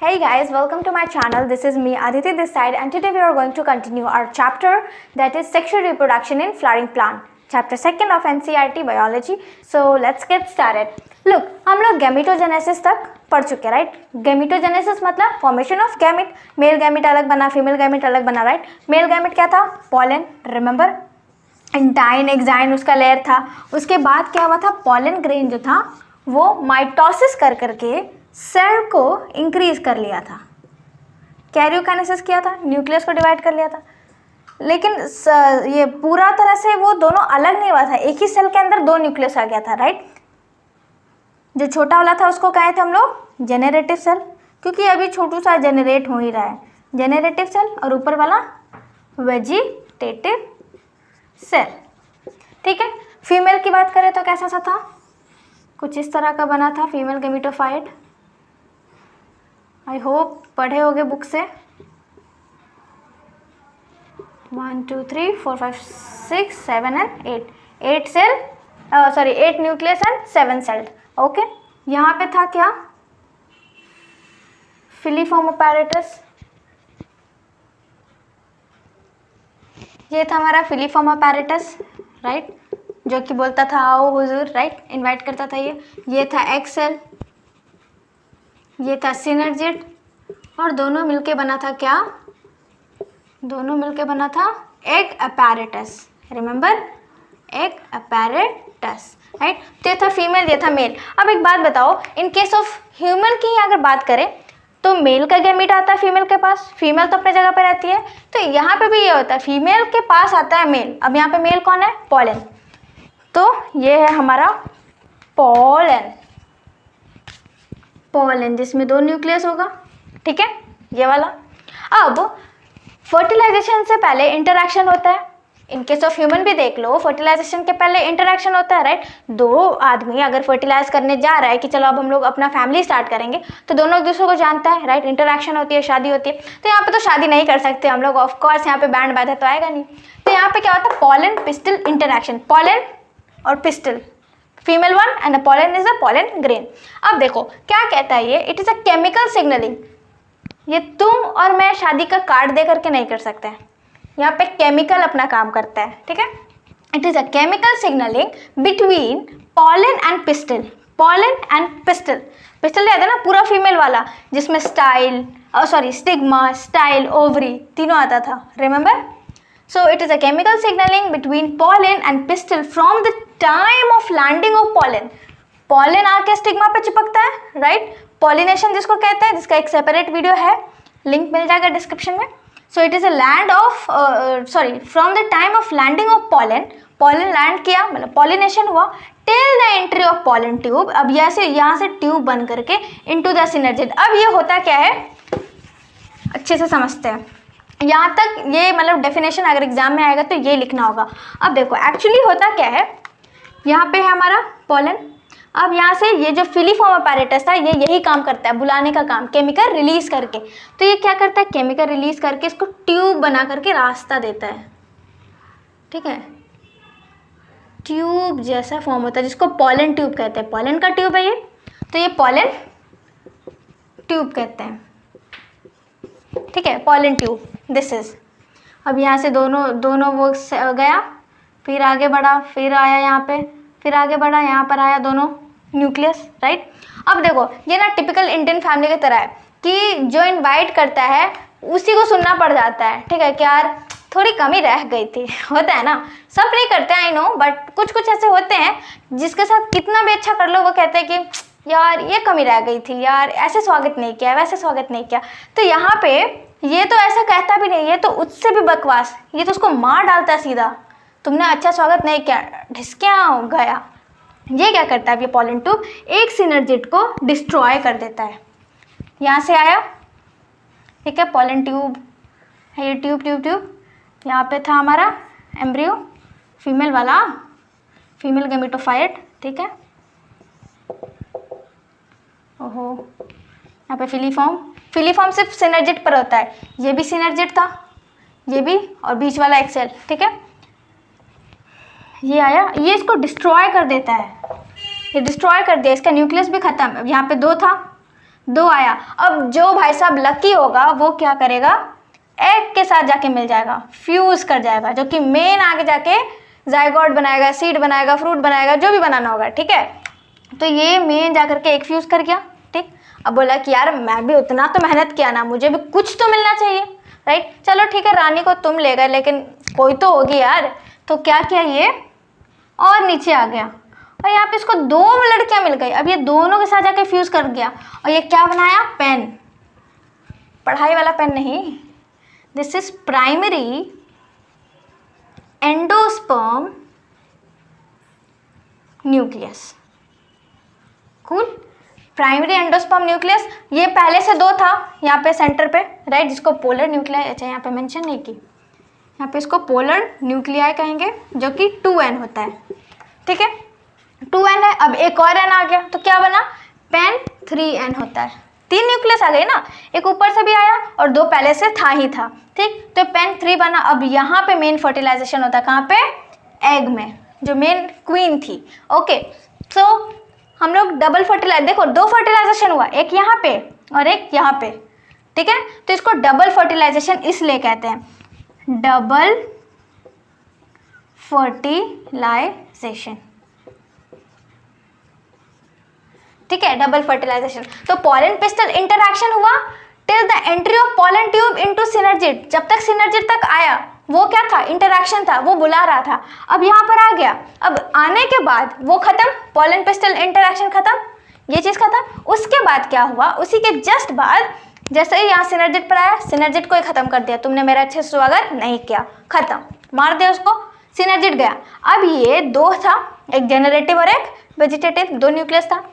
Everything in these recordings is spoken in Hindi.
Hey guys, welcome to my channel. This is me Aditi this side and today we are going to continue our chapter that is sexual reproduction in flowering plant. Chapter 2 of NCERT biology. So let's get started. Look, हम लोग गैमेटोजेनेसिस तक पढ़ चुके हैं, राइट? गैमेटोजेनेसिस मतलब formation of gamete, male gamete अलग बना, फीमेल गैमेट अलग बना, राइट? मेल गैमेट क्या था? Pollen, remember? एंटाइन एक्साइन उसका लेयर था. उसके बाद क्या हुआ था? पॉलन ग्रेन जो था वो माइटोसिस कर करके सेल को इंक्रीज कर लिया था. कैरियोकाइनेसिस किया था, न्यूक्लियस को डिवाइड कर लिया था. लेकिन ये पूरा तरह से वो दोनों अलग नहीं हुआ था, एक ही सेल के अंदर दो न्यूक्लियस आ गया था, राइट? जो छोटा वाला था उसको कहे थे हम लोग जेनरेटिव सेल, क्योंकि अभी छोटू सा जेनरेट हो ही रहा है. जेनरेटिव सेल और ऊपर वाला वेजिटेटिव सेल. ठीक है. फीमेल की बात करें तो कैसा सा था? कुछ इस तरह का बना था फीमेल गैमेटोफाइट. आई होप पढ़े होगे बुक से. 1 2 3 4 5 6 7 and 8 cell, sorry 8 nucleus and 7 celled. Okay. यहाँ पे था क्या? Filiform apparatus. ये था हमारा फिलीफॉर्म अपैरेटस, राइट? जो कि बोलता था आओ हुजूर, राइट? इनवाइट करता था. ये था एग सेल, ये था सिनर्जिड और दोनों मिलके बना था क्या? दोनों मिलके बना था egg apparatus. Remember? Egg apparatus, right? तो ये था फीमेल, ये था मेल. अब एक बात बताओ, इन केस ऑफ ह्यूमन की अगर बात करें तो मेल का गैमीट आता है फीमेल के पास, फीमेल तो अपने जगह पर रहती है. तो यहाँ पे भी ये होता है, फीमेल के पास आता है मेल. अब यहाँ पे मेल कौन है? पॉलन. तो ये है हमारा पॉलन. पॉलन जिसमें 2 न्यूक्लियस होगा. ठीक है, ये वाला. अब फर्टिलाइजेशन से पहले इंटरैक्शन होता है. इन केस ऑफ ह्यूमन भी देख लो, फर्टिलाइजेशन के पहले इंटरैक्शन होता है, राइट? दो आदमी अगर फर्टिलाइज करने जा रहा है कि चलो अब हम लोग अपना फैमिली स्टार्ट करेंगे, तो दोनों एक दूसरे को जानता है, राइट? इंटरैक्शन होती है, शादी होती है. तो यहाँ पे तो शादी नहीं कर सकते हम लोग, ऑफ कोर्स यहाँ पे बैंड बाजा तो आएगा नहीं. तो यहाँ पे क्या होता है? Pollen pistil interaction. पॉलन और pistol, female one and the pollen is the pollen grain. अब देखो क्या कहता है ये, it is a chemical signalling. ये तुम और मैं शादी का कार्ड दे करके नहीं कर सकते हैं. यहाँ पे केमिकल अपना काम करता है. ठीक है. It is a chemical signalling between pollen and pistol. Pollen and pistol. Pistol याद है ना, पूरा फीमेल वाला जिसमें style, sorry stigma, style, ovary तीनों आता था. Remember? So it is a chemical signaling between pollen and pistil from the time of landing of pollen. Pollen आके स्टिग्मा पे चिपकता है, राइट? पॉलिनेशन जिसको कहते हैं, जिसका एक सेपरेट वीडियो है, लिंक मिल जाएगा डिस्क्रिप्शन में. So it is a land of from the time of landing of pollen. pollen land किया मतलब पॉलिनेशन हुआ till the entry of pollen tube. अब यहाँ से ट्यूब बन करके into the synergid. अब ये होता क्या है अच्छे से समझते हैं. यहाँ तक ये मतलब डेफिनेशन अगर एग्जाम में आएगा तो ये लिखना होगा. अब देखो एक्चुअली होता क्या है, यहाँ पे है हमारा पॉलन. अब यहाँ से ये जो फिलीफॉर्म अपैरेटस था ये यही काम करता है, बुलाने का काम, केमिकल रिलीज करके. तो ये क्या करता है? केमिकल रिलीज करके इसको ट्यूब बना करके रास्ता देता है. ठीक है, ट्यूब जैसा फॉर्म होता है जिसको पॉलन ट्यूब कहते हैं. पॉलन का ट्यूब है ये, तो ये पॉलन ट्यूब कहते हैं. ठीक है, पॉलन ट्यूब दिस इज. अब यहाँ से दोनों वो गया, फिर आगे बढ़ा, फिर आया यहाँ पे, फिर आगे बढ़ा, यहाँ पर आया दोनों न्यूक्लियस, राइट? अब देखो ये ना टिपिकल इंडियन फैमिली की तरह है कि जो इनवाइट करता है उसी को सुनना पड़ जाता है. ठीक है कि यार थोड़ी कमी रह गई थी, होता है ना. सब नहीं करते आई नो, बट कुछ कुछ ऐसे होते हैं जिसके साथ कितना भी अच्छा कर लो वो कहते हैं कि यार ये कमी रह गई थी, यार ऐसे स्वागत नहीं किया, वैसे स्वागत नहीं किया. तो यहाँ पे ये तो ऐसा कहता भी नहीं, ये तो उससे भी बकवास, ये तो उसको मार डालता है सीधा. तुमने अच्छा स्वागत नहीं किया, ढिसक्या गया. ये क्या करता है? ये पॉलन ट्यूब एक सिनर्जिड को डिस्ट्रॉय कर देता है. यहाँ से आया, ठीक है, पॉलन ट्यूब है ये, ट्यूब ट्यूब ट्यूब. यहाँ पे था हमारा एम्ब्रियो, फीमेल वाला, फीमेल गैमेटोफाइट. ठीक है. ओहो, यहाँ पे फिलीफॉर्म सिर्फ सिनर्जिड पर होता है. ये भी सिनर्जिड था, ये भी, और बीच वाला एक सेल. ठीक है, ये आया, ये इसको डिस्ट्रॉय कर देता है. ये डिस्ट्रॉय कर दिया, इसका न्यूक्लियस भी खत्म. यहाँ पे 2 था 2 आया। अब जो भाई साहब लकी होगा वो क्या करेगा, एग के साथ जाके मिल जाएगा, फ्यूज कर जाएगा, जो कि मेन आगे जाके जाइगोट बनाएगा, सीड बनाएगा, फ्रूट बनाएगा, जो भी बनाना होगा, ठीक है। तो ये मेन जाकर के एक फ्यूज कर गया, ठीक। अब बोला कि यार मैं भी उतना तो मेहनत किया ना, मुझे भी कुछ तो मिलना चाहिए, राइट। चलो ठीक है, रानी को तुम ले गए, लेकिन कोई तो होगी यार। तो क्या किया ये, और नीचे आ गया, और यहाँ पे इसको 2 लड़कियां मिल गई। अब ये दोनों के साथ जाके फ्यूज कर गया, और ये क्या बनाया, पेन, पढ़ाई वाला पेन नहीं, this is primary endosperm nucleus. Cool. Primary endosperm nucleus, ये पहले से 2 था यहाँ पे सेंटर पे, राइट, जिसको पोलर न्यूक्लियाई, अच्छा यहाँ पे मेंशन नहीं की, यहाँ पे इसको पोलर न्यूक्लियाई कहेंगे, जो कि 2n होता है, ठीक है, 2n है। अब एक और n आ गया, तो क्या बना, पेन 3n होता है। 3 न्यूक्लियस आ गई ना, एक ऊपर से भी आया और 2 पहले से था ही था, ठीक। तो पेन 3 बना। अब यहाँ पे मेन फर्टिलाइजेशन होता है, कहाँ पे, एग में, जो मेन क्वीन थी, ओके। तो हम लोग डबल फर्टिलाइज, देखो 2 फर्टिलाइजेशन हुआ, एक यहाँ पे और एक यहाँ पे, ठीक है। तो इसको डबल फर्टिलाइजेशन इसलिए कहते हैं, डबल फर्टिलाइजेशन, ठीक है, डबल फर्टिलाइजेशन। तो पॉलन पिस्टल इंटरैक्शन हुआ till the entry of pollen tube into synergid. जब तक सिनर्जिड तक आया वो क्या था, इंटरैक्शन था, वो बुला रहा था। अब यहाँ पर आ गया, अब आने के बाद वो खत्म, पॉलन पिस्टल इंटरैक्शन खत्म, ये चीज खत्म। उसके बाद क्या हुआ, उसी के जस्ट बाद जैसे ही यहाँ सिनर्जिड पर आया, सिनर्जिड को ही खत्म कर दिया, तुमने मेरा अच्छे से स्वागत नहीं किया, खत्म, मार दिया उसको, सिनर्जिड गया। अब ये 2 था, एक जेनरेटिव और एक वेजिटेटिव, 2 न्यूक्लियस था,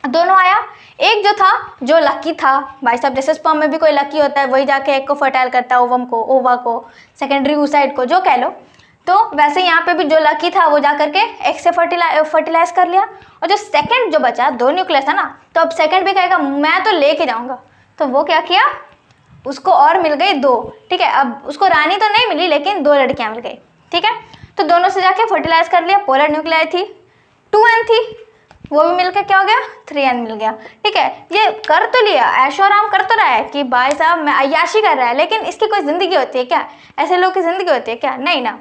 दोनों आया। एक जो था, जो लकी था भाई साहब, जैसे स्पर्म में भी कोई लकी होता है, वही जाके एक को फर्टाइल करता है, ओवम को, ओवा को, सेकेंडरी oocyte को, जो कह लो। तो वैसे यहाँ पे भी जो लकी था वो जा करके एक से फर्टिलाइज कर लिया। और जो सेकंड जो बचा, 2 न्यूक्लियस था ना, तो अब सेकंड भी कहेगा मैं तो लेके जाऊंगा, तो वो क्या किया, उसको और मिल गई 2, ठीक है। अब उसको रानी तो नहीं मिली, लेकिन 2 लड़कियां मिल गई, ठीक है। तो दोनों से जाके फर्टिलाइज कर लिया, पोलर न्यूक्लियाई थी, 2n थी, वो भी मिलकर क्या हो गया, 3n मिल गया, ठीक है। ये कर तो लिया, ऐशो आराम कर तो रहा है कि भाई साहब मैं अय्याशी कर रहा है, लेकिन इसकी कोई ज़िंदगी होती है क्या, ऐसे लोग की ज़िंदगी होती है क्या, नहीं ना,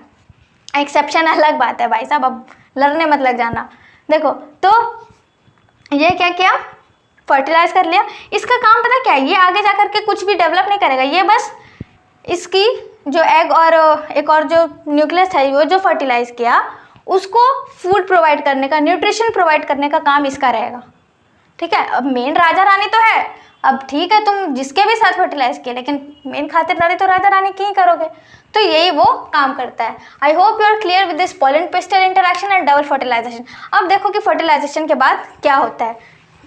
एक्सेप्शन अलग बात है भाई साहब, अब लड़ने मत लग जाना। देखो तो ये क्या किया, फर्टिलाइज कर लिया। इसका काम पता क्या है, ये आगे जा करके कुछ भी डेवलप नहीं करेगा, ये बस इसकी जो एग और एक और जो न्यूक्लियस है वो जो फर्टिलाइज किया, उसको फूड प्रोवाइड करने का, न्यूट्रिशन प्रोवाइड करने का काम इसका रहेगा, ठीक है। अब मेन राजा रानी तो है, अब ठीक है तुम जिसके भी साथ फर्टिलाइज किए, लेकिन मेन खातिरदारी तो राजा रानी की ही करोगे, तो यही वो काम करता है। I hope you are clear with this pollen pistil interaction and double fertilization. अब देखो कि फर्टिलाइजेशन के बाद क्या होता है,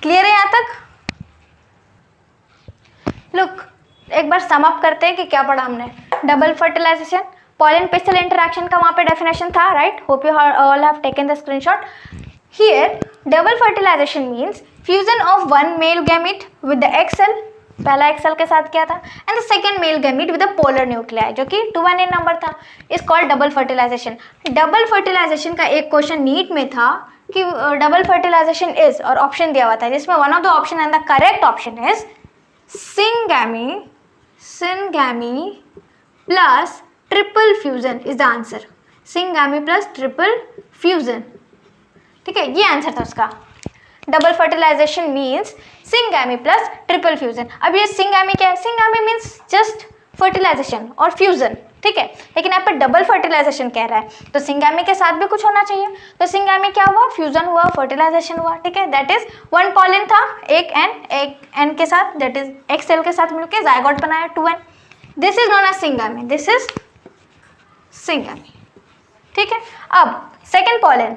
क्लियर है यहाँ तक। लुक एक बार सम अप करते हैं कि क्या पढ़ा हमने। Double fertilization, pollen pistil interaction का वहाँ पे डेफिनेशन था, right, hope you all have taken the screenshot. Here double fertilization means fusion of 1 male gamete with the egg cell, पहला एक्स सेल के साथ किया था, and the second male gamete with the polar nuclei, जो कि 2n इन नंबर था, is called double fertilization. Double fertilization का एक क्वेश्चन नीट में था कि डबल फर्टिलाइजेशन इज, और ऑप्शन दिया हुआ था जिसमें one of the option and the correct option is syngamy plus triple fusion is the answer. syngamy plus triple fusion, ठीक है, ये आंसर था उसका। Double fertilization means syngamy plus triple fusion. अब ये syngamy क्या है, syngamy मीन्स जस्ट फर्टिलाइजेशन और फ्यूजन, ठीक है, लेकिन यहाँ पर डबल फर्टिलाइजेशन कह रहा है, तो syngamy के साथ भी कुछ होना चाहिए। तो syngamy क्या हुआ, फ्यूजन हुआ, फर्टिलाइजेशन हुआ, ठीक है। दैट इज 1 पॉलन था, एक n के साथ, दैट इज एक्स सेल के साथ मिलकर जाइगोट बनाया 2n। This is known as syngamy, this is syngamy, ठीक है। अब सेकेंड पॉलन,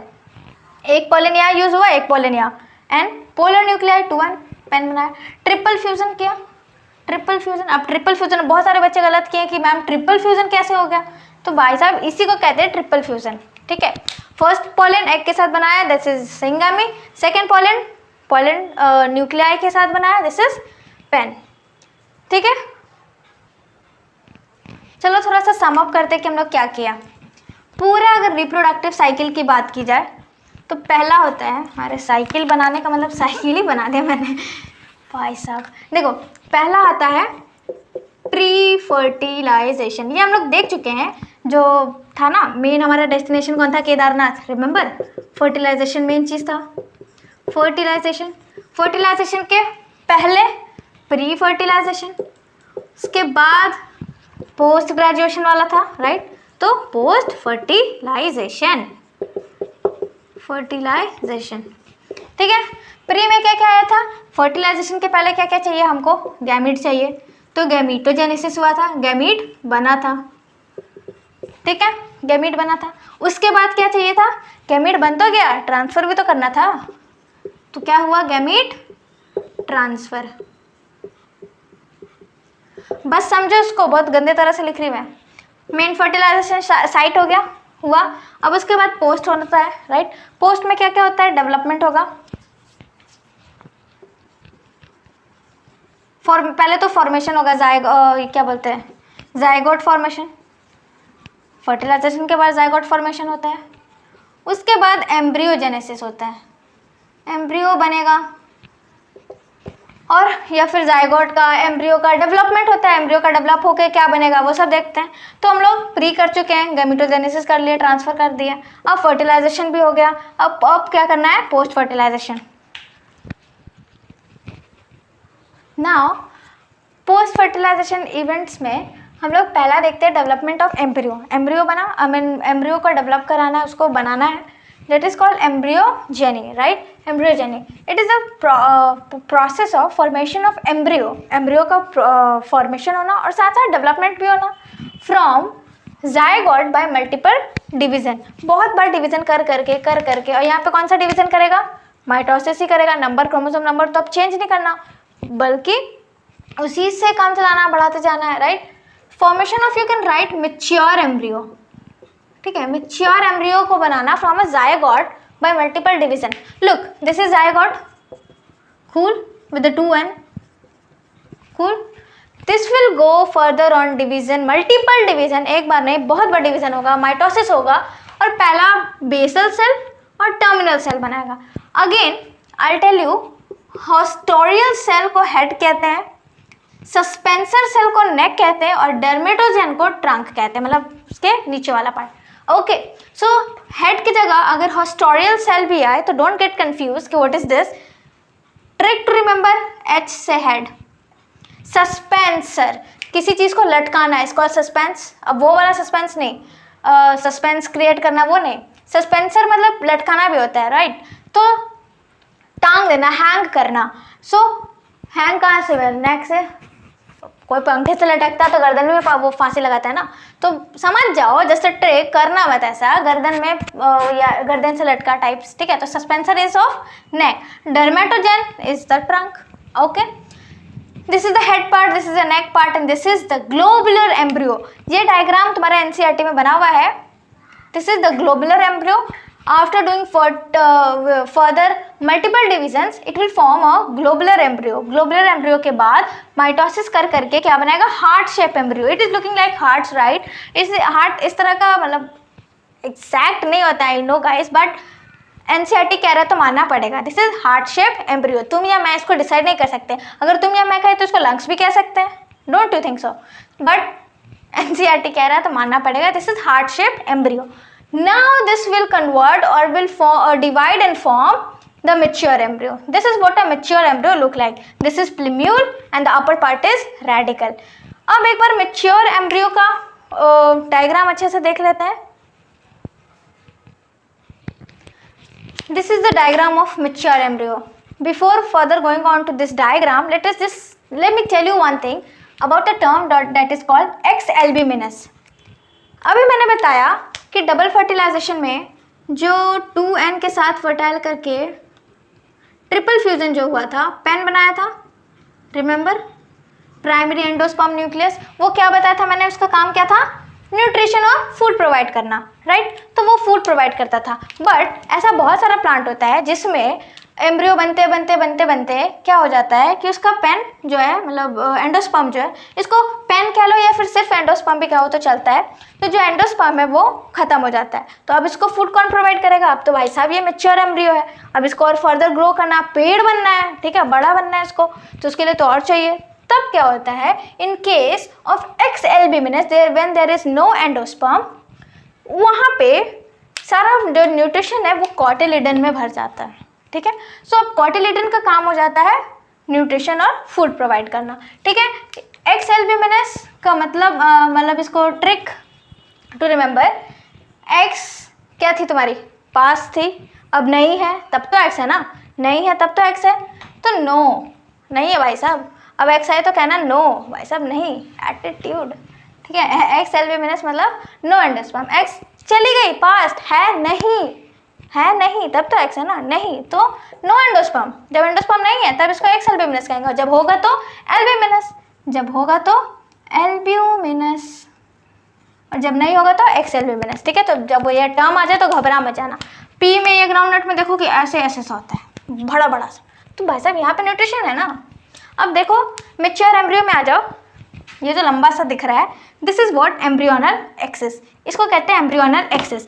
एक पॉलन यहाँ यूज हुआ, एक पॉलन यहाँ, and polar nuclei 2n, PEN बनाया। ट्रिपल फ्यूजन किया, ट्रिपल फ्यूजन। अब ट्रिपल फ्यूजन बहुत सारे बच्चे गलत किए कि मैम ट्रिपल फ्यूजन कैसे हो गया, तो भाई साहब इसी को कहते हैं ट्रिपल फ्यूजन, ठीक है। फर्स्ट पॉलन एग के साथ बनाया, this is syngamy। Second pollen nuclei के साथ बनाया, दिस इज पेन, ठीक है। चलो थोड़ा सा सम अप करते हैं कि हम लोग क्या किया। पूरा अगर रिप्रोडक्टिव साइकिल की बात की जाए तो पहला होता है, अरे साइकिल बनाने का मतलब साइकिल ही बना दिया मैंने, भाई साहब देखो, पहला आता है प्री फर्टिलाइजेशन, ये हम लोग देख चुके हैं, जो था ना मेन हमारा डेस्टिनेशन कौन था, केदारनाथ, रिमेंबर, फर्टिलाइजेशन मेन चीज़ था, फर्टिलाइजेशन के पहले प्री फर्टिलाइजेशन, उसके बाद पोस्ट ग्रेजुएशन वाला था, राइट, तो पोस्ट फर्टिलाइजेशन, ठीक है। प्री में क्या क्या आया था, फर्टिलाइजेशन के पहले क्या क्या चाहिए हमको, गैमीट चाहिए, तो गैमीटोजेनेसिस हुआ था, गैमीट बना था, ठीक है, गैमीट बना था। उसके बाद क्या चाहिए था, गैमीट बन तो गया, ट्रांसफर भी तो करना था, तो क्या हुआ, गैमीट ट्रांसफर। बस समझो इसको, बहुत गंदे तरह से लिख रही मैं। मेन फर्टिलाइजेशन साइट हो गया, हुआ। अब उसके बाद पोस्ट होता है, राइट, पोस्ट में क्या क्या होता है, डेवलपमेंट होगा, पहले तो फॉर्मेशन होगा, क्या बोलते हैं, जाइगोट फॉर्मेशन, फर्टिलाइजेशन के बाद जाइगोट फॉर्मेशन होता है। उसके बाद एम्ब्रियोजेनेसिस होता है, एम्ब्रियो बनेगा, और या फिर जाइगोट का एम्ब्रियो का डेवलपमेंट होता है, एम्ब्रियो का डेवलप होकर क्या बनेगा वो सब देखते हैं। तो हम लोग प्री कर चुके हैं, गैमीटोजेनेसिस कर लिए, ट्रांसफर कर दिया, अब फर्टिलाइजेशन भी हो गया, अब क्या करना है, post fertilization. Now post fertilization events में हम लोग पहला देखते हैं डेवलपमेंट ऑफ एम्ब्रियो, एम्ब्रियो बना, एम्ब्रियो को डेवलप कराना है, उसको बनाना है, that is called embryogeny, right, embryogeny, it is a process of formation of embryo का formation होना और साथ साथ development भी होना from zygote by multiple division, बहुत बार डिवीजन कर करके और यहाँ पे कौन सा डिवीजन करेगा, माइटोसिस ही करेगा, नंबर, क्रोमोसोम नंबर तो अब चेंज नहीं करना, बल्कि उसी से काम चलाना, बढ़ाते जाना है, right. Formation of, you can write mature embryo, ठीक है, मैच्योर एम्ब्रियो को बनाना from a zygote by multiple division. Look, this is zygote, cool, with the 2n, cool. This will go further on division, multiple division, एक बार नहीं, बहुत बड़ा डिवीजन होगा, माइटोसिस होगा, और पहला बेसल सेल और टर्मिनल सेल बनाएगा। Again I tell you, haustorial cell को हेड कहते हैं, सस्पेंसर सेल को नेक कहते हैं, और डर्मेटोजेन को ट्रंक कहते हैं, मतलब उसके नीचे वाला पार्ट। ओके, सो हेड की जगह अगर हॉस्टोरियल सेल भी आए तो डोंट गेट कंफ्यूज कि what is this, trick to remember, H से हेड। सस्पेंसर, किसी चीज को लटकाना है, इसको सस्पेंस, अब वो वाला सस्पेंस नहीं, सस्पेंस क्रिएट करना वो नहीं, सस्पेंसर मतलब लटकाना भी होता है, राइट, तो टांग देना, हैंग करना। सो हैंग कहाँ से, नेक से, कोई पंखे से लटकता है तो गर्दन में वो फांसी लगाता है ना, तो समझ जाओ, जस्ट ट्रिक करना मत ऐसा, गर्दन में या गर्दन से लटका टाइप्स, ठीक है। तो suspensor is of neck, dermatogen is the trunk, okay. This is the head part, this is the neck part, and this is the globular embryo. ये डायग्राम तुम्हारे एनसीईआरटी में बना हुआ है, this is the globular embryo. After doing further multiple divisions, it will form a globular embryo. Globular embryo के बाद माइटोसिस कर करके क्या बनाएगा, heart shape embryo. It is looking like hearts, right, इस हार्ट इस तरह का, मतलब एग्जैक्ट नहीं होता है, I know guys, but NCERT कह रहा है तो मानना पड़ेगा, this is heart shape embryo. तुम या मैं इसको डिसाइड नहीं कर सकते, अगर तुम या मैं कहे तो इसको लंग्स भी कह सकते हैं, don't you think so, but NCERT कह रहा है तो मानना पड़ेगा, this is heart shape embryo. Now this will convert or will divide and form the mature embryo. This is what a mature embryo look like. This is plumule and the upper part is radicle. अब एक बार mature embryo का डायग्राम अच्छे से देख लेते हैं। This is the diagram of mature embryo. Before further going on to this diagram, let me tell you one thing about a term that is called X-albuminous. अभी मैंने बताया कि डबल फर्टिलाइजेशन में जो 2n के साथ फर्टाइल करके ट्रिपल फ्यूजन जो हुआ था, पेन बनाया था, रिमेंबर, प्राइमरी एंडोस्पर्म न्यूक्लियस, वो क्या बताया था मैंने, उसका काम क्या था, न्यूट्रिशन और फूड प्रोवाइड करना, राइट, तो वो फूड प्रोवाइड करता था। बट ऐसा बहुत सारा प्लांट होता है जिसमें एम्ब्रियो बनते बनते बनते बनते क्या हो जाता है कि उसका पेन जो है, मतलब एंडोस्पर्म जो है, इसको पेन कह लो या फिर सिर्फ एंडोस्पर्म भी कहो तो चलता है, तो जो एंडोस्पर्म है वो खत्म हो जाता है। तो अब इसको फूड कौन प्रोवाइड करेगा? अब तो भाई साहब ये मैच्योर एम्ब्रियो है, अब इसको और फर्दर ग्रो करना, पेड़ बनना है, ठीक है, बड़ा बनना है इसको, तो उसके लिए तो और चाहिए। तब क्या होता है, in case of exalbuminous when there is no endosperm, वहाँ पे सारा जो न्यूट्रिशन है वो कॉटिलिडन में भर जाता है, ठीक है। सो अब कॉटिलिडन का काम हो जाता है न्यूट्रिशन और फूड प्रोवाइड करना, ठीक है। एक्स एल्ब्यूमिनस का मतलब इसको ट्रिक टू रिमेंबर, एक्स क्या थी तुम्हारी? पास थी, अब नहीं है तब तो एक्स है ना, नहीं है तब तो एक्स है, तो नो नहीं है भाई साहब, अब एक्स है तो कहना नो भाई साहब नहीं, एटीट्यूड, ठीक है। एक्स एल्ब्यूमिनस मतलब नो एंडोस्पर्म, एक्स चली गई, पास्ट है नहीं तब तो एक्स है ना, नहीं तो नो एंडोस्पर्म, जब एंडोस्पर्म नहीं है तब इसको एक्स एल्ब्यूमिनस कहेंगे, जब होगा तो एल्ब्यूमिनस, जब होगा तो एल्ब्यूमिनस, और जब नहीं होगा तो एक्स एल्ब्यूमिनस, ठीक है। तो जब ये टर्म आ जाए तो घबरा मत जाना। पी में ये ग्राउंड नट में देखो कि ऐसे ऐसे सा होता है, बड़ा बड़ा सा, तो भाई साहब यहाँ पे न्यूट्रिशन है ना। अब देखो मैच्योर एम्ब्रियो में आ जाओ, ये जो लंबा सा दिख रहा है, this is what embryonal axis, इसको कहते हैं एम्ब्रियोनल एक्सिस।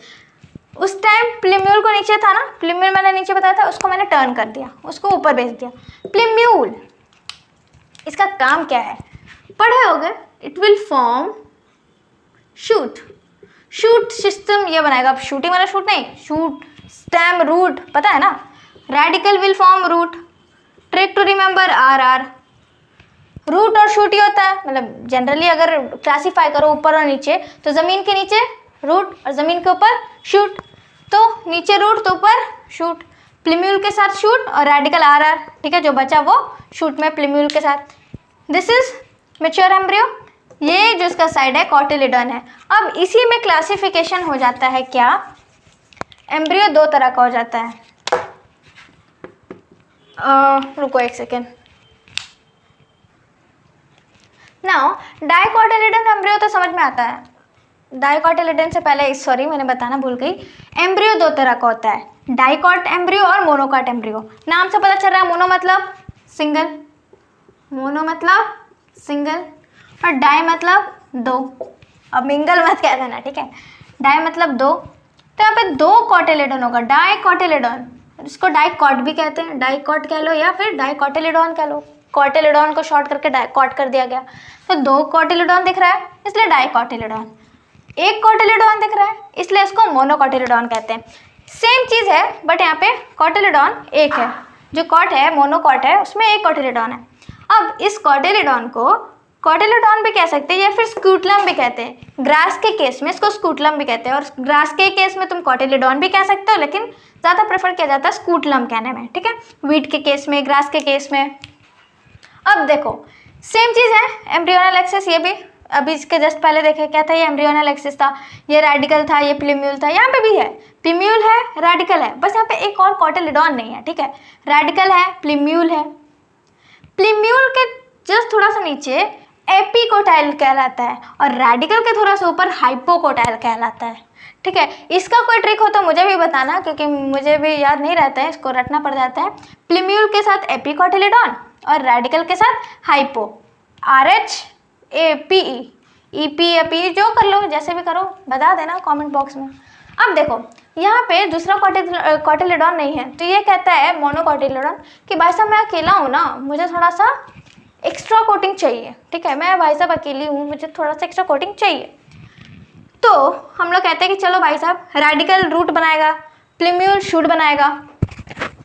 उस टाइम प्लीम्यूल को नीचे था ना, प्लीम्यूल मैंने नीचे बताया था, उसको मैंने टर्न कर दिया, उसको ऊपर भेज दिया। प्लीम्यूल इसका काम क्या है, पढ़े होगे, it will form shoot system, ये बनाएगा। अब शूटिंग वाला शूट नहीं, शूट स्टेम रूट, पता है ना। Radicle will form root, trick to remember RR, root और शूट ही होता है, मतलब जनरली अगर क्लासीफाई करो ऊपर और नीचे, तो ज़मीन के नीचे रूट और ज़मीन के ऊपर शूट, तो नीचे रूट तो ऊपर शूट, प्लीम्यूल के साथ शूट और रेडिकल RR, ठीक है, जो बचा वो शूट में प्लीम्यूल के साथ। दिस इज मैच्योर एम्ब्रियो, ये जो इसका साइड है कॉटिलिडन है। अब इसी में क्लासिफिकेशन हो जाता है क्या, एम्ब्रियो दो तरह का हो जाता है। रुको एक सेकेंड, नाउ डाइकोटिलिडन एम्ब्रियो तो समझ में आता है। डाइकोटिलिडन से पहले सॉरी मैंने बताना भूल गई, एम्ब्रियो दो तरह का होता है, डाइकॉट एम्ब्रियो और मोनोकॉट एम्ब्रियो। नाम से पता चल रहा है, मोनो मतलब सिंगल, मोनो मतलब सिंगल और डाई मतलब दो, अब मिंगल मत कह देना, ठीक है, डाई मतलब दो। तो यहाँ पे दो कॉटिलिडन होगा, डाइकोटिलिडन, इसको डाइकॉट भी कहते हैं, डाइकॉट कह लो या फिर डाइकोटिलिडन कह लो, कॉटिलिडन को शॉर्ट करके डाइकॉट कर दिया गया। तो दो कॉटिलिडन दिख रहा है इसलिए डाइकोटिलिडन, एक कॉटिलिडन दिख रहा है इसलिए इसको मोनोकॉटिलिडन कहते हैं। सेम चीज़ है बट यहाँ पे कॉटिलिडन एक है, जो कॉट है मोनोकॉट है उसमें एक कॉटिलिडन है। अब इस कॉटिलिडन को कॉटिलिडन भी कह सकते हैं या फिर स्कूटलम भी कहते हैं, ग्रास के केस में इसको स्कूटलम भी कहते हैं, और ग्रास के केस में तुम कॉटिलिडन भी कह सकते हो, लेकिन ज़्यादा प्रेफर किया जाता है स्कूटलम कहने में, ठीक है, वीट के केस में, ग्रास के केस में। अब देखो सेम चीज़ है एम्ब्रियोनल एक्सिस, ये भी अभी इसके जस्ट पहले देखे क्या था, ये एम्ब्रियोनल एक्सिस था, ये रेडिकल था, ये प्लीम्यूल था, यहाँ पे भी है, प्लीम्यूल है, रेडिकल है, बस यहाँ पे एक और कॉटिलिडन नहीं है, ठीक है, रेडिकल है, प्लीम्यूल है। प्लीम्यूल के जस्ट थोड़ा सा नीचे एपिकोटाइल कहलाता है और रेडिकल के थोड़ा सा ऊपर हाइपोकोटाइल कहलाता है, ठीक है। इसका कोई ट्रिक हो तो मुझे भी बताना, क्योंकि मुझे भी याद नहीं रहता है, इसको रटना पड़ जाता है। प्लीम्यूल के साथ एपिकोटिलिडन और रेडिकल के साथ हाइपो, RHAPE, EP या P जो कर लो, जैसे भी करो बता देना कमेंट बॉक्स में। अब देखो यहाँ पे दूसरा कॉटिलिडन नहीं है, तो ये कहता है मोनोकॉटिलिडन कि भाई साहब मैं अकेला हूँ ना, मुझे थोड़ा सा एक्स्ट्रा कोटिंग चाहिए, ठीक है, मैं भाई साहब अकेली हूँ, मुझे थोड़ा सा एक्स्ट्रा कोटिंग चाहिए। तो हम लोग कहते हैं कि चलो भाई साहब रेडिकल रूट बनाएगा, प्लीम्यूल शूट बनाएगा,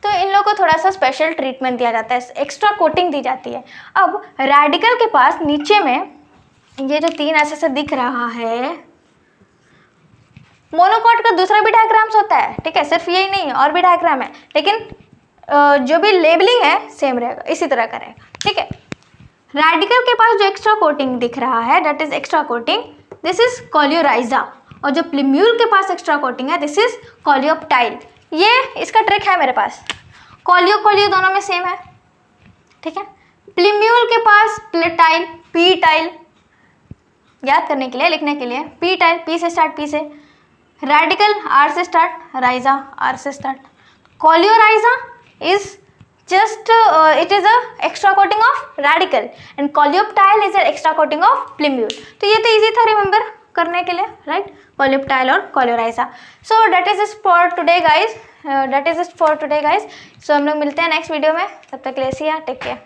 तो इन लोगों को थोड़ा सा स्पेशल ट्रीटमेंट दिया जाता है, एक्स्ट्रा कोटिंग दी जाती है। अब रेडिकल के पास नीचे में ये जो तीन ऐसे से दिख रहा है, मोनोकॉट का दूसरा भी डायग्राम्स होता है, ठीक है, सिर्फ यही नहीं है और भी डायग्राम है, लेकिन जो भी लेबलिंग है सेम रहेगा, इसी तरह का रहेगा, ठीक है। रेडिकल के पास जो एक्स्ट्रा कोटिंग दिख रहा है that is extra coating, this is coleorhiza, और जो प्लीम्यूल के पास एक्स्ट्रा कोटिंग है दिस इज कॉलियोप्टाइल। ये इसका ट्रिक है मेरे पास, कॉलियो दोनों में सेम है, ठीक है। प्लीम्यूल के पास प्लेटाइल, पी-टाइल, याद करने के लिए, लिखने के लिए, पी-टाइल, पी से स्टार्ट, पी से, रेडिकल R से स्टार्ट, राइजा R से start, coleorhiza is just it is a extra coating of radical and coleoptile is an extra coating of plumule. तो ये तो easy था remember करने के लिए, right? coleoptile और coleorhiza. So that is it for today guys. So हम लोग मिलते हैं नेक्स्ट वीडियो में, तब तक के लिए see ya, take care.